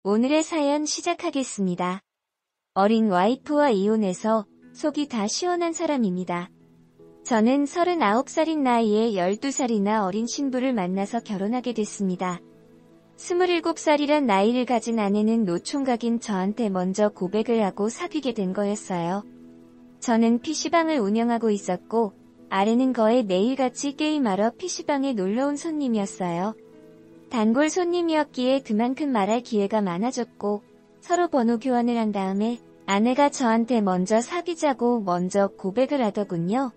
오늘의 사연 시작하겠습니다. 어린 와이프와 이혼해서 속이 다 시원한 사람입니다. 저는 39살인 나이에 12살이나 어린 신부를 만나서 결혼하게 됐습니다. 27살이란 나이를 가진 아내는 노총각인 저한테 먼저 고백을 하고 사귀게 된 거였어요. 저는 PC방을 운영하고 있었고 아내는 거의 매일같이 게임하러 PC방에 놀러온 손님이었어요. 단골 손님이었기에 그만큼 말할 기회가 많아졌고 서로 번호 교환을 한 다음에 아내가 저한테 먼저 사귀자고 먼저 고백을 하더군요.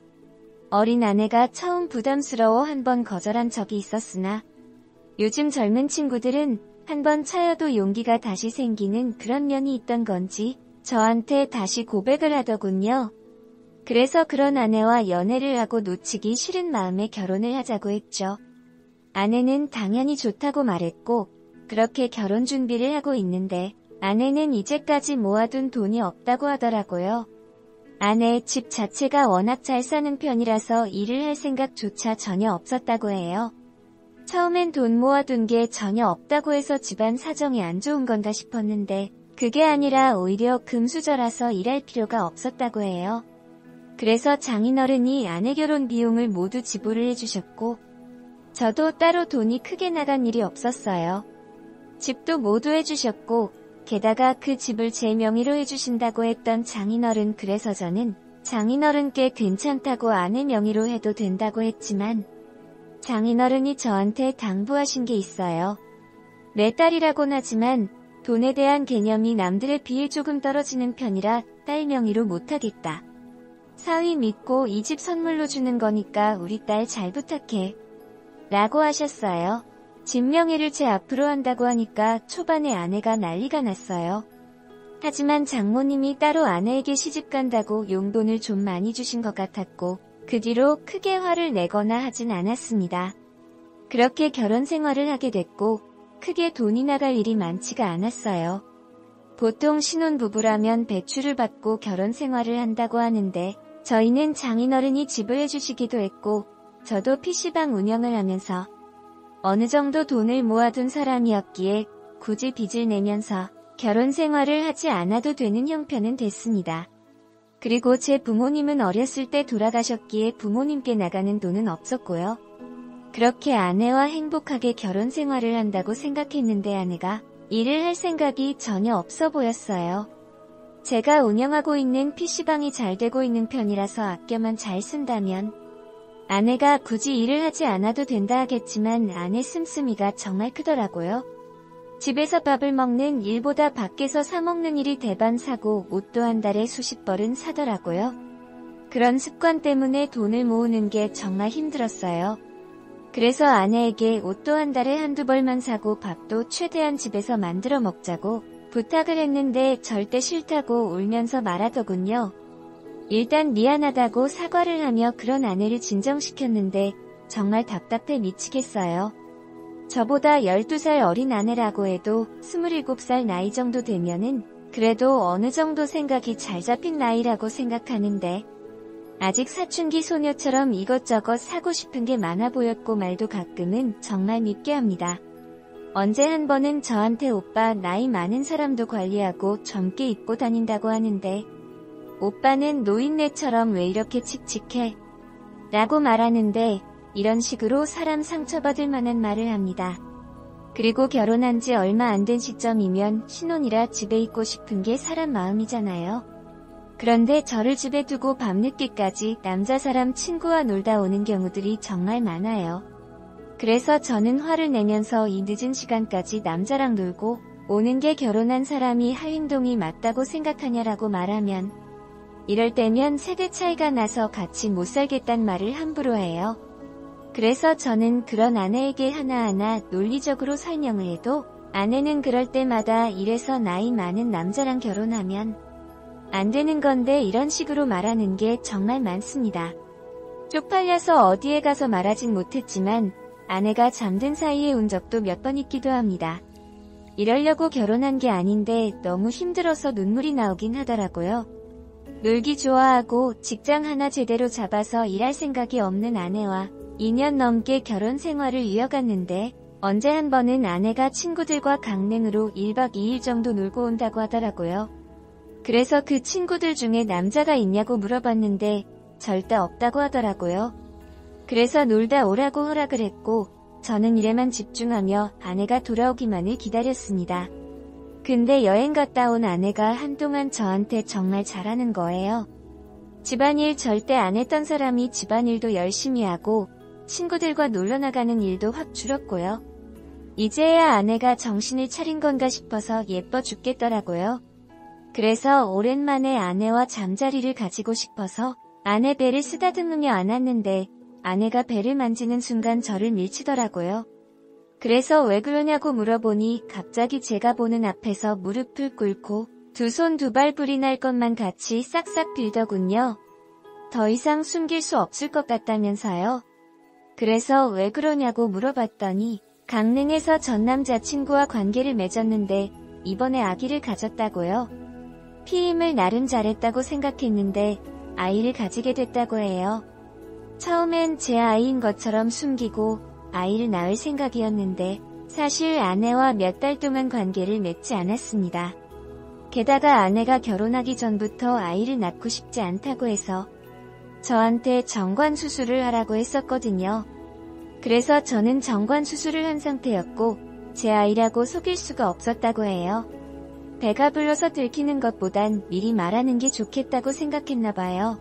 어린 아내가 처음 부담스러워 한번 거절한 적이 있었으나 요즘 젊은 친구들은 한번 차여도 용기가 다시 생기는 그런 면이 있던 건지 저한테 다시 고백을 하더군요. 그래서 그런 아내와 연애를 하고 놓치기 싫은 마음에 결혼을 하자고 했죠. 아내는 당연히 좋다고 말했고 그렇게 결혼 준비를 하고 있는데 아내는 이제까지 모아둔 돈이 없다고 하더라고요. 아내의 집 자체가 워낙 잘 사는 편이라서 일을 할 생각조차 전혀 없었다고 해요. 처음엔 돈 모아둔 게 전혀 없다고 해서 집안 사정이 안 좋은 건가 싶었는데 그게 아니라 오히려 금수저라서 일할 필요가 없었다고 해요. 그래서 장인어른이 아내 결혼 비용을 모두 지불을 해주셨고 저도 따로 돈이 크게 나간 일이 없었어요. 집도 모두 해주셨고 게다가 그 집을 제 명의로 해주신다고 했던 장인어른, 그래서 저는 장인어른께 괜찮다고 아내 명의로 해도 된다고 했지만 장인어른이 저한테 당부하신 게 있어요. 내 딸이라곤 하지만 돈에 대한 개념이 남들에 비해 조금 떨어지는 편이라 딸 명의로 못하겠다. 사위 믿고 이 집 선물로 주는 거니까 우리 딸 잘 부탁해. 라고 하셨어요. 집 명의를 제 앞으로 한다고 하니까 초반에 아내가 난리가 났어요. 하지만 장모님이 따로 아내에게 시집간다고 용돈을 좀 많이 주신 것 같았고 그 뒤로 크게 화를 내거나 하진 않았습니다. 그렇게 결혼 생활을 하게 됐고 크게 돈이 나갈 일이 많지가 않았어요. 보통 신혼부부라면 배출을 받고 결혼 생활을 한다고 하는데 저희는 장인어른이 집을 해주시기도 했고 저도 PC방 운영을 하면서 어느 정도 돈을 모아둔 사람이었기에 굳이 빚을 내면서 결혼 생활을 하지 않아도 되는 형편은 됐습니다. 그리고 제 부모님은 어렸을 때 돌아가셨기에 부모님께 나가는 돈은 없었고요. 그렇게 아내와 행복하게 결혼 생활을 한다고 생각했는데 아내가 일을 할 생각이 전혀 없어 보였어요. 제가 운영하고 있는 PC방이 잘 되고 있는 편이라서 아껴만 잘 쓴다면 아내가 굳이 일을 하지 않아도 된다 하겠지만 아내 씀씀이가 정말 크더라고요. 집에서 밥을 먹는 일보다 밖에서 사 먹는 일이 대반사고 옷도 한 달에 수십 벌은 사더라고요. 그런 습관 때문에 돈을 모으는 게 정말 힘들었어요. 그래서 아내에게 옷도 한 달에 한두 벌만 사고 밥도 최대한 집에서 만들어 먹자고 부탁을 했는데 절대 싫다고 울면서 말하더군요. 일단 미안하다고 사과를 하며 그런 아내를 진정시켰는데 정말 답답해 미치겠어요. 저보다 12살 어린 아내라고 해도 27살 나이 정도 되면은 그래도 어느 정도 생각이 잘 잡힌 나이라고 생각하는데 아직 사춘기 소녀처럼 이것저것 사고 싶은 게 많아 보였고 말도 가끔은 정말 밉게 합니다. 언제 한 번은 저한테 오빠 나이 많은 사람도 관리하고 젊게 입고 다닌다고 하는데 오빠는 노인네처럼 왜 이렇게 칙칙해? 라고 말하는데 이런 식으로 사람 상처받을 만한 말을 합니다. 그리고 결혼한 지 얼마 안 된 시점이면 신혼이라 집에 있고 싶은 게 사람 마음이잖아요. 그런데 저를 집에 두고 밤늦게까지 남자 사람 친구와 놀다 오는 경우들이 정말 많아요. 그래서 저는 화를 내면서 이 늦은 시간까지 남자랑 놀고 오는 게 결혼한 사람이 할 행동이 맞다고 생각하냐라고 말하면 이럴 때면 세대 차이가 나서 같이 못 살겠단 말을 함부로 해요. 그래서 저는 그런 아내에게 하나하나 논리적으로 설명을 해도 아내는 그럴 때마다 이래서 나이 많은 남자랑 결혼하면 안 되는 건데 이런 식으로 말하는 게 정말 많습니다. 쪽팔려서 어디에 가서 말하진 못했지만 아내가 잠든 사이에 운 적도 몇 번 있기도 합니다. 이러려고 결혼한 게 아닌데 너무 힘들어서 눈물이 나오긴 하더라고요. 놀기 좋아하고 직장 하나 제대로 잡아서 일할 생각이 없는 아내와 2년 넘게 결혼 생활을 이어갔는데 언제 한 번은 아내가 친구들과 강릉으로 1박 2일 정도 놀고 온다고 하더라고요. 그래서 그 친구들 중에 남자가 있냐고 물어봤는데 절대 없다고 하더라고요. 그래서 놀다 오라고 허락을 했고 저는 일에만 집중하며 아내가 돌아오기만을 기다렸습니다. 근데 여행 갔다 온 아내가 한동안 저한테 정말 잘하는 거예요. 집안일 절대 안 했던 사람이 집안일도 열심히 하고 친구들과 놀러 나가는 일도 확 줄었고요. 이제야 아내가 정신을 차린 건가 싶어서 예뻐 죽겠더라고요. 그래서 오랜만에 아내와 잠자리를 가지고 싶어서 아내 배를 쓰다듬으며 안았는데 아내가 배를 만지는 순간 저를 밀치더라고요. 그래서 왜 그러냐고 물어보니 갑자기 제가 보는 앞에서 무릎을 꿇고 두 손 두 발 불이 날 것만 같이 싹싹 빌더군요. 더 이상 숨길 수 없을 것 같다면서요. 그래서 왜 그러냐고 물어봤더니 강릉에서 전 남자친구와 관계를 맺었는데 이번에 아기를 가졌다고요. 피임을 나름 잘했다고 생각했는데 아이를 가지게 됐다고 해요. 처음엔 제 아이인 것처럼 숨기고 아이를 낳을 생각이었는데 사실 아내와 몇 달 동안 관계를 맺지 않았습니다. 게다가 아내가 결혼하기 전부터 아이를 낳고 싶지 않다고 해서 저한테 정관 수술을 하라고 했었거든요. 그래서 저는 정관 수술을 한 상태였고 제 아이라고 속일 수가 없었다고 해요. 배가 불러서 들키는 것보단 미리 말하는 게 좋겠다고 생각했나봐요.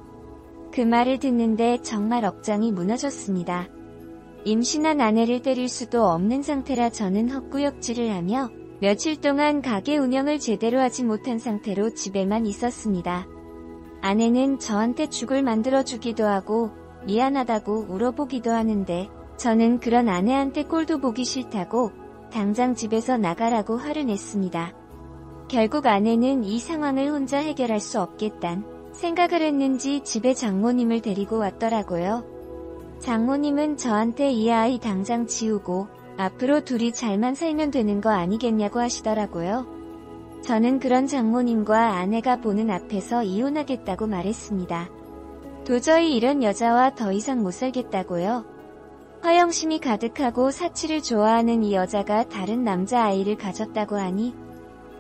그 말을 듣는데 정말 억장이 무너졌습니다. 임신한 아내를 때릴 수도 없는 상태라 저는 헛구역질을 하며 며칠 동안 가게 운영을 제대로 하지 못한 상태로 집에만 있었습니다. 아내는 저한테 죽을 만들어주기도 하고 미안하다고 울어보기도 하는데 저는 그런 아내한테 꼴도 보기 싫다고 당장 집에서 나가라고 화를 냈습니다. 결국 아내는 이 상황을 혼자 해결할 수 없겠단 생각을 했는지 집에 장모님을 데리고 왔더라고요. 장모님은 저한테 이 아이 당장 지우고 앞으로 둘이 잘만 살면 되는 거 아니겠냐고 하시더라고요. 저는 그런 장모님과 아내가 보는 앞에서 이혼하겠다고 말했습니다. 도저히 이런 여자와 더 이상 못 살겠다고요. 허영심이 가득하고 사치를 좋아하는 이 여자가 다른 남자아이를 가졌다고 하니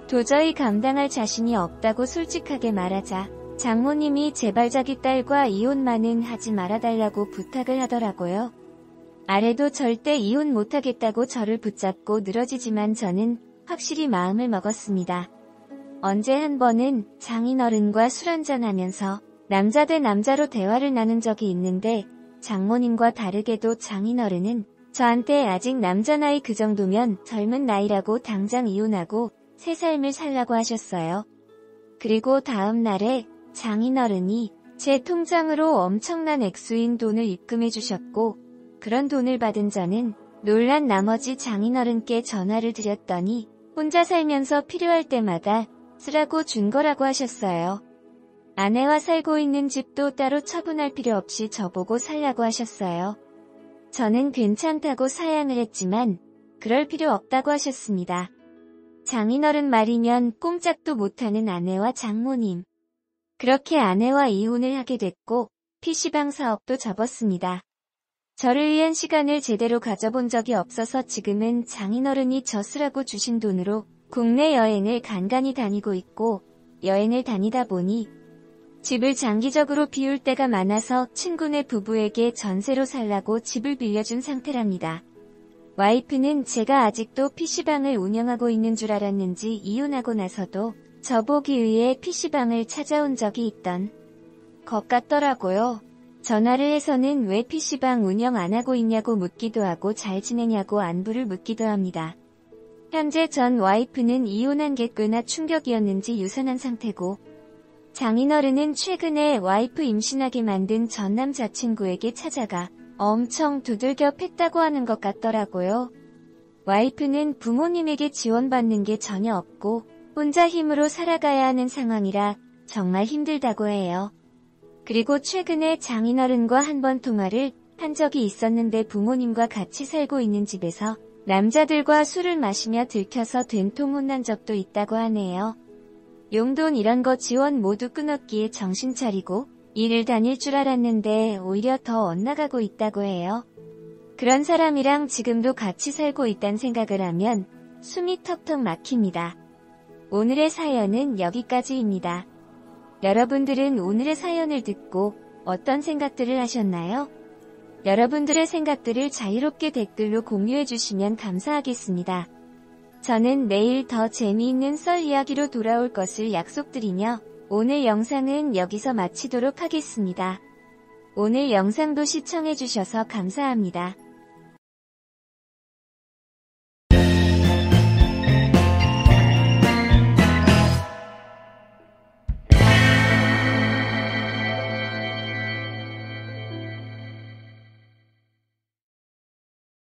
도저히 감당할 자신이 없다고 솔직하게 말하자 장모님이 제발 자기 딸과 이혼만은 하지 말아달라고 부탁을 하더라고요. 아래도 절대 이혼 못하겠다고 저를 붙잡고 늘어지지만 저는 확실히 마음을 먹었습니다. 언제 한 번은 장인어른과 술 한잔하면서 남자 대 남자로 대화를 나눈 적이 있는데 장모님과 다르게도 장인어른은 저한테 아직 남자 나이 그 정도면 젊은 나이라고 당장 이혼하고 새 삶을 살라고 하셨어요. 그리고 다음 날에 장인어른이 제 통장으로 엄청난 액수인 돈을 입금해 주셨고 그런 돈을 받은 저는 놀란 나머지 장인어른께 전화를 드렸더니 혼자 살면서 필요할 때마다 쓰라고 준 거라고 하셨어요. 아내와 살고 있는 집도 따로 처분할 필요 없이 저보고 살라고 하셨어요. 저는 괜찮다고 사양을 했지만 그럴 필요 없다고 하셨습니다. 장인어른 말이면 꼼짝도 못하는 아내와 장모님. 그렇게 아내와 이혼을 하게 됐고 PC방 사업도 접었습니다. 저를 위한 시간을 제대로 가져본 적이 없어서 지금은 장인어른이 저 쓰라고 주신 돈으로 국내 여행을 간간히 다니고 있고 여행을 다니다 보니 집을 장기적으로 비울 때가 많아서 친구네 부부에게 전세로 살라고 집을 빌려준 상태랍니다. 와이프는 제가 아직도 PC방을 운영하고 있는 줄 알았는지 이혼하고 나서도 저보기 위해 PC방을 찾아온 적이 있던 것 같더라고요. 전화를 해서는 왜 PC방 운영 안 하고 있냐고 묻기도 하고 잘 지내냐고 안부를 묻기도 합니다. 현재 전 와이프는 이혼한 게 꽤나 충격이었는지 유산한 상태고 장인어른은 최근에 와이프 임신하게 만든 전 남자친구에게 찾아가 엄청 두들겨 팼다고 하는 것 같더라고요. 와이프는 부모님에게 지원받는 게 전혀 없고 혼자 힘으로 살아가야 하는 상황이라 정말 힘들다고 해요. 그리고 최근에 장인어른과 한 번 통화를 한 적이 있었는데 부모님과 같이 살고 있는 집에서 남자들과 술을 마시며 들켜서 된통 혼난 적도 있다고 하네요. 용돈 이런 거 지원 모두 끊었기에 정신 차리고 일을 다닐 줄 알았는데 오히려 더 엇나가고 있다고 해요. 그런 사람이랑 지금도 같이 살고 있다는 생각을 하면 숨이 턱턱 막힙니다. 오늘의 사연은 여기까지입니다. 여러분들은 오늘의 사연을 듣고 어떤 생각들을 하셨나요? 여러분들의 생각들을 자유롭게 댓글로 공유해 주시면 감사하겠습니다. 저는 내일 더 재미있는 썰 이야기로 돌아올 것을 약속드리며 오늘 영상은 여기서 마치도록 하겠습니다. 오늘 영상도 시청해 주셔서 감사합니다.